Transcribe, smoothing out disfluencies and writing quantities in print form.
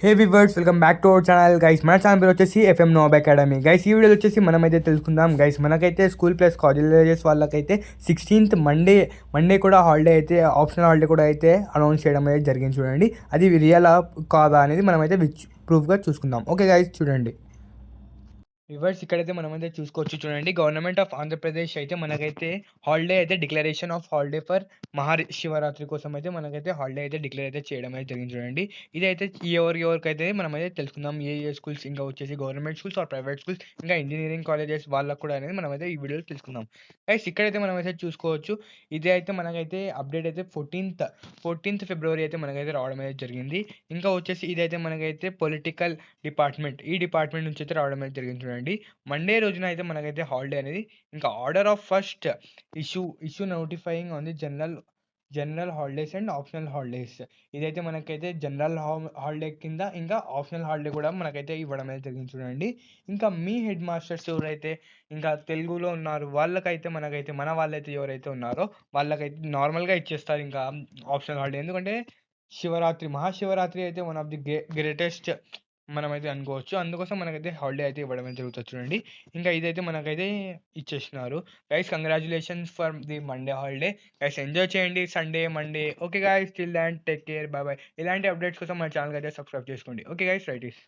Hey viewers, welcome back to our channel guys. మన channel పేరు వచ్చేసి ఎఫ్ఎం నోబ్ అకాడమీ. గైస్ ఈ వీడియోలో వచ్చేసి మనమైతే తెలుసుకుందాం గైస్. మనకైతే స్కూల్ ప్లస్ కాలేజెస్ వాళ్ళకైతే 16th మండే కూడా హాలిడే అయితే, ఆప్షనల్ హాలిడే కూడా అయితే అనౌన్స్ చేయడం అయితే జరిగింది. చూడండి అది రియల్ కాదా అనేది మనమైతే ప్రూఫ్గా చూసుకుందాం. ఓకే గైస్, చూడండి రివర్స్ ఇక్కడైతే మనమైతే చూసుకోవచ్చు. చూడండి, గవర్నమెంట్ ఆఫ్ ఆంధ్రప్రదేశ్ అయితే మనకైతే హాలిడే అయితే declaration of holiday for Mahashivratri కోసం అయితే మనకైతే హాలిడే అయితే డిక్లేర్ అయితే చేయడం అయితే జరిగింది. చూడండి ఇదైతే ఎవరికైతే మనమైతే తెలుసుకుందాం. ఏ స్కూల్స్, ఇంకా వచ్చేసి government schools or private schools, ఇంకా ఇంజనీరింగ్ కాలేజెస్ వాళ్ళకు కూడా అనేది మనమైతే ఈ వీడియోలో తెలుసుకుందాం. గైస్ ఇక్కడైతే మనమైతే చూసుకోవచ్చు. ఇది అయితే మనకైతే అప్డేట్ అయితే 14th ఫిబ్రవరి అయితే మనకైతే రావడం అయితే జరిగింది. ఇంకా వచ్చేసి ఇదైతే మనకైతే పొలిటికల్ డిపార్ట్మెంట్, ఈ డిపార్ట్మెంట్ నుంచి అయితే రావడం అయితే జరిగింది. చూడండి మండే రోజున అయితే మనకైతే హాలిడే అనేది, ఇంకా order of first issue notifying on the general holidays and optional holidays. ఇదైతే మనకైతే జనరల్ హాలిడే కింద, ఇంకా ఆప్షనల్ హాలిడే కూడా మనకైతే ఇవ్వడం అయితే జరిగింది. చూడండి ఇంకా మీ హెడ్ మాస్టర్స్ ఎవరైతే ఇంకా తెలుగులో ఉన్నారు వాళ్ళకైతే మనకైతే మన వాళ్ళైతే ఎవరైతే ఉన్నారో వాళ్ళకైతే నార్మల్గా ఇచ్చేస్తారు ఇంకా ఆప్షనల్ హాలిడే. ఎందుకంటే మహాశివరాత్రి అయితే వన్ ఆఫ్ ది గ్రేటెస్ట్ మనమైతే అనుకోవచ్చు. అందుకోసం మనకైతే హాలిడే అయితే ఇవ్వడం జరుగుతుంది. చూడండి ఇంకా ఇదైతే మనకైతే ఇచ్చేస్తున్నారు. Guys congratulations for the Monday holiday. Guys enjoy చేయండి Sunday Monday. Okay guys, till then take care, bye bye. ఇలాంటి అప్డేట్స్ కోసం మన ఛానల్ అయితే సబ్స్క్రైబ్ చేసుకోండి. Okay guys, right is